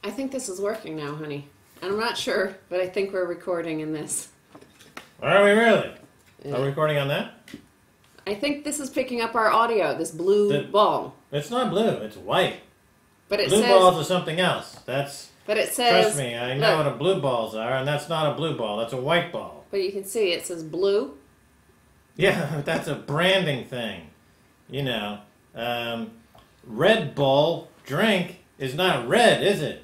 I think this is working now, honey. And I'm not sure, but I think we're recording in this. Are we really? Yeah. Are we recording on that? I think this is picking up our audio, this blue ball. It's not blue, it's white. But it blue says, balls are something else. But it says... Trust me, I know what a blue balls are, and that's not a blue ball, that's a white ball. But you can see it says blue. Yeah, that's a branding thing. You know, Red Bull drink is not red, is it?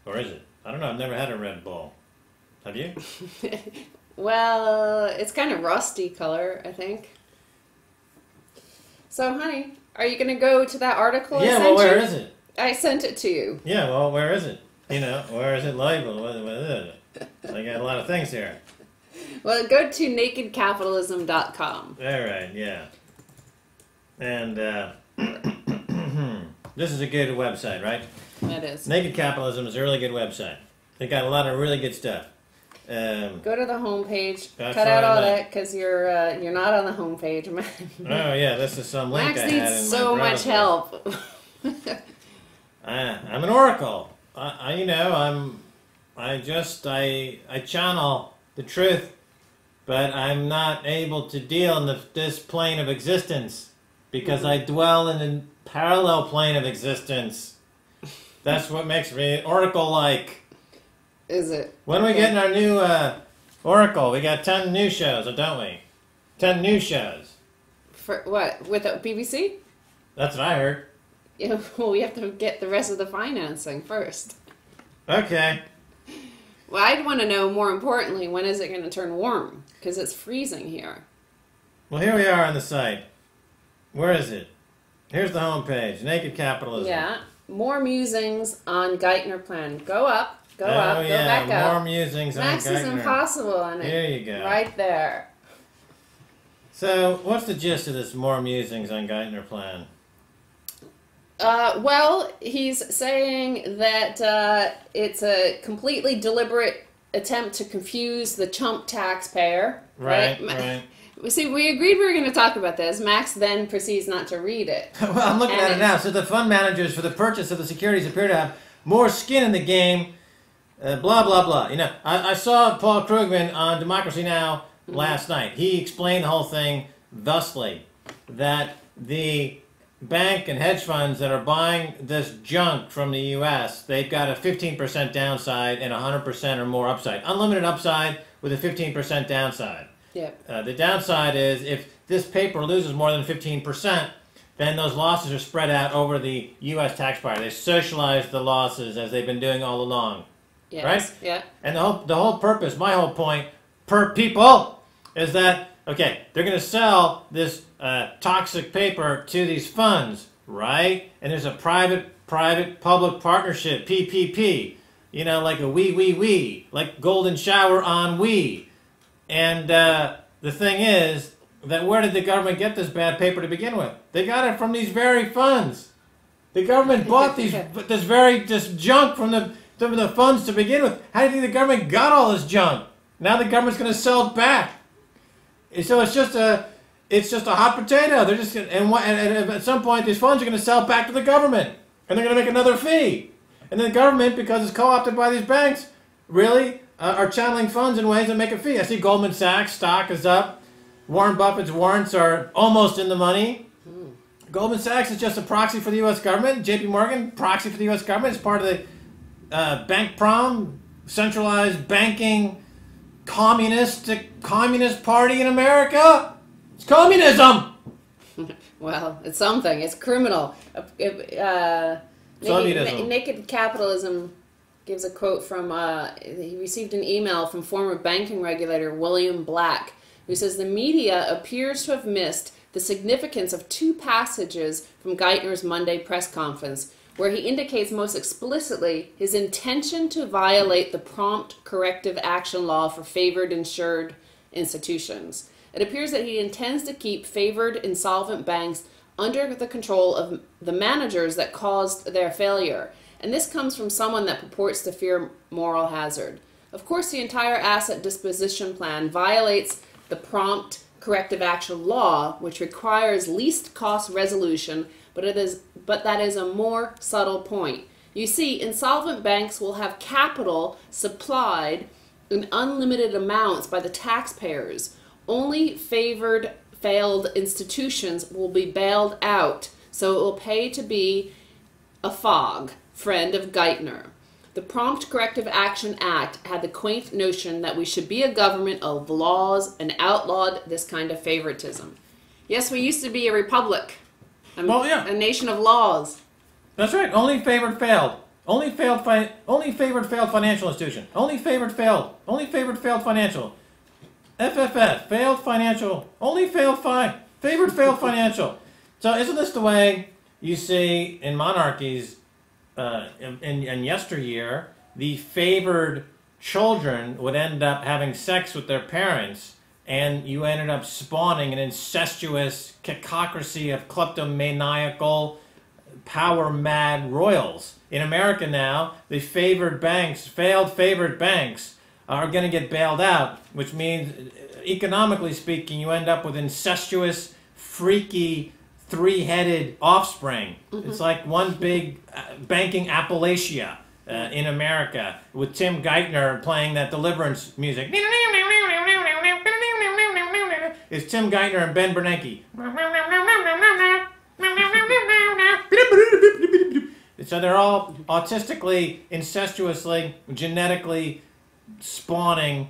Or is it? I don't know, I've never had a Red Bull. Have you? Well, it's kind of rusty color, I think. So, honey, are you going to go to that article I sent you? Yeah, well, where is it? I sent it to you. Yeah, well, where is it? You know, where is it labeled? What is it? I got a lot of things here. Well, go to nakedcapitalism.com. All right, yeah. And this is a good website, right? It is. Naked Capitalism is a really good website. They got a lot of really good stuff. Go to the homepage. Cut out all that because you're not on the homepage. Oh yeah, this is some link Max I had in my needs so browser. much help. I'm an oracle. I channel the truth, but I'm not able to deal in this plane of existence because I dwell in a parallel plane of existence. That's what makes me oracle-like. Is it? When are we getting our new oracle? We got 10 new shows, don't we? 10 new shows. For what? With the BBC? That's what I heard. Yeah, well, we have to get the rest of the financing first. Okay. Well, I'd want to know, more importantly, when is it going to turn warm? Because it's freezing here. Well, here we are on the site. Where is it? Here's the homepage. Naked Capitalism. Yeah. More musings on Geithner plan. Go up, go back up. More musings Max on Geithner. is impossible on it. Here you go. Right there. So, what's the gist of this more musings on Geithner plan? Well, he's saying that it's a completely deliberate attempt to confuse the chump taxpayer. Right. See, we agreed we were going to talk about this. Max then proceeds not to read it. Well, I'm looking at it now. So the fund managers for the purchase of the securities appear to have more skin in the game. Blah, blah, blah. You know, I saw Paul Krugman on Democracy Now! Last night. He explained the whole thing thusly, that the bank and hedge funds that are buying this junk from the U.S., they've got a 15% downside and 100% or more upside. Unlimited upside with a 15% downside. Yep. The downside is if this paper loses more than 15%, then those losses are spread out over the U.S. taxpayer. They socialize the losses as they've been doing all along. Yes. Right? Yeah. And the whole purpose, my whole point, per people, is that, okay, they're going to sell this toxic paper to these funds, right? And there's a private-public partnership, PPP, you know, like a we, like golden shower on we. And the thing is that where did the government get this bad paper to begin with? They got it from these very funds. The government bought this junk from the funds to begin with. How do you think the government got all this junk? Now the government's going to sell it back. So it's just a hot potato. They're just and at some point these funds are going to sell it back to the government, and they're going to make another fee. And then the government, because it's co-opted by these banks, really are channeling funds in ways that make a fee. I see Goldman Sachs stock is up. Warren Buffett's warrants are almost in the money. Goldman Sachs is just a proxy for the U.S. government. J.P. Morgan, proxy for the U.S. government. It's part of the bank prom, centralized banking, communist party in America. It's communism. Well, it's something. It's criminal. Naked Capitalism gives a quote from, he received an email from former banking regulator William Black, who says the media appears to have missed the significance of two passages from Geithner's Monday press conference, where he indicates most explicitly his intention to violate the prompt corrective action law for favored insured institutions. It appears that he intends to keep favored insolvent banks under the control of the managers that caused their failure. And this comes from someone that purports to fear moral hazard. Of course, the entire asset disposition plan violates the prompt corrective action law, which requires least cost resolution, but that is a more subtle point. You see, insolvent banks will have capital supplied in unlimited amounts by the taxpayers. Only favored failed institutions will be bailed out, so it will pay to be a fog, friend of Geithner. The Prompt Corrective Action Act had the quaint notion that we should be a government of laws and outlawed this kind of favoritism. Yes, we used to be a republic, a nation of laws. That's right. Only favored failed. Only favored failed financial institution. Only favored failed. Only favored failed financial. FFF, failed financial. Only failed favored failed financial. So isn't this the way you see in monarchies in yesteryear, the favored children would end up having sex with their parents, and you ended up spawning an incestuous cacocracy of kleptomaniacal, power-mad royals. In America now, the favored banks, failed favored banks, are going to get bailed out, which means, economically speaking, you end up with incestuous, freaky, three-headed offspring. Mm-hmm. It's like one big banking Appalachia in America, with Tim Geithner playing that deliverance music. It's Tim Geithner and Ben Bernanke. So they're all autistically, incestuously, genetically spawning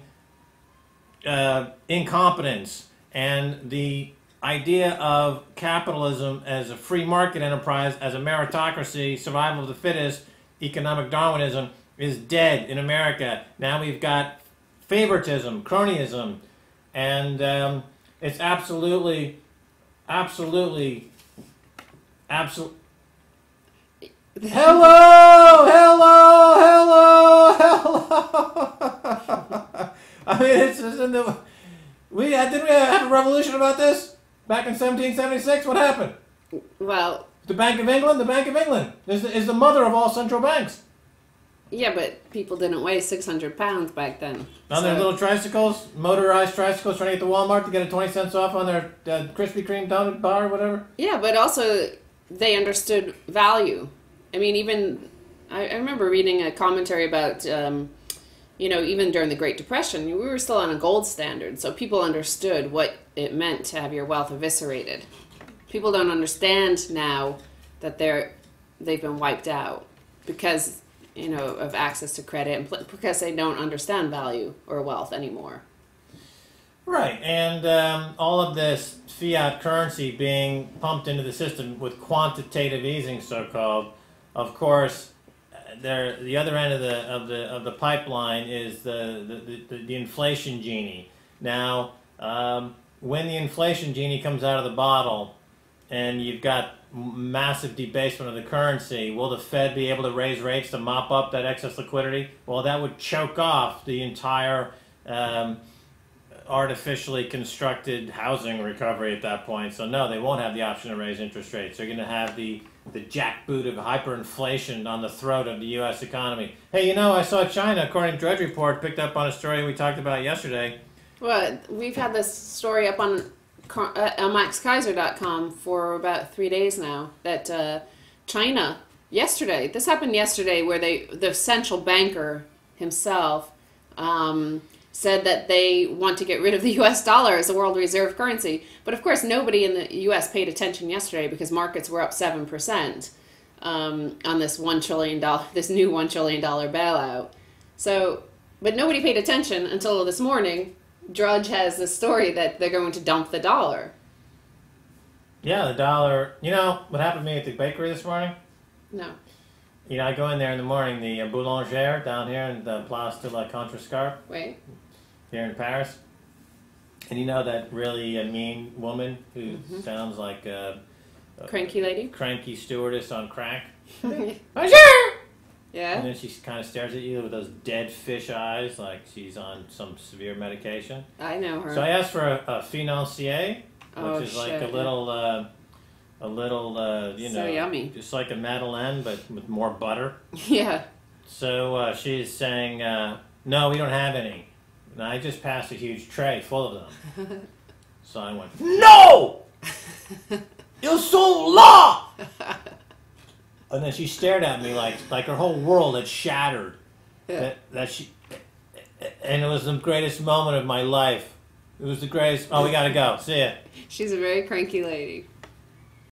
incompetence. And the idea of capitalism as a free market enterprise, as a meritocracy, survival of the fittest, economic Darwinism is dead in America. Now we've got favoritism, cronyism, and it's absolutely. Hello! I mean, it's just in the. Didn't we have a revolution about this back in 1776? What happened? Well, the Bank of England. The Bank of England is the mother of all central banks. Yeah, but people didn't weigh 600 pounds back then. On their little tricycles, motorized tricycles, trying to get to Walmart to get a 20 cents off on their Krispy Kreme donut bar or whatever. Yeah, but also they understood value. I mean, even I remember reading a commentary about, even during the Great Depression, we were still on a gold standard, so people understood what it meant to have your wealth eviscerated. People don't understand now that they've been wiped out because, of access to credit and because they don't understand value or wealth anymore. Right, and all of this fiat currency being pumped into the system with quantitative easing, so-called. Of course, the other end of the pipeline is the inflation genie. Now, when the inflation genie comes out of the bottle, and you've got massive debasement of the currency, will the Fed be able to raise rates to mop up that excess liquidity? Well, that would choke off the entire artificially constructed housing recovery at that point. So no, they won't have the option to raise interest rates. They're going to have the jackboot of hyperinflation on the throat of the U.S. economy. Hey, I saw China, according to Drudge Report, picked up on a story we talked about yesterday. Well, we've had this story up on maxkaiser.com for about 3 days now, that China, this happened yesterday, where the central banker himself said that they want to get rid of the U.S. dollar as a world reserve currency. But of course, nobody in the U.S. paid attention yesterday because markets were up 7% on this $1 trillion, this new $1 trillion bailout. So, but nobody paid attention until this morning. Drudge has this story that they're going to dump the dollar. Yeah, the dollar. You know what happened to me at the bakery this morning? No. I go in there in the morning, the boulangère down here in the Place de la Contrescarpe. Wait. Here in Paris. And that really mean woman who sounds like a cranky lady? Cranky stewardess on crack. Bonjour! Yeah. And then she kind of stares at you with those dead fish eyes like she's on some severe medication. I know her. So I asked for a financier, which is like a little, so yummy. Just like a Madeleine, but with more butter. Yeah. So she's saying, no, we don't have any. And I just passed a huge tray full of them. So I went, no! Ils sont là! And then she stared at me like her whole world had shattered. Yeah. And it was the greatest moment of my life. It was the greatest. Oh, we gotta go. See ya. She's a very cranky lady.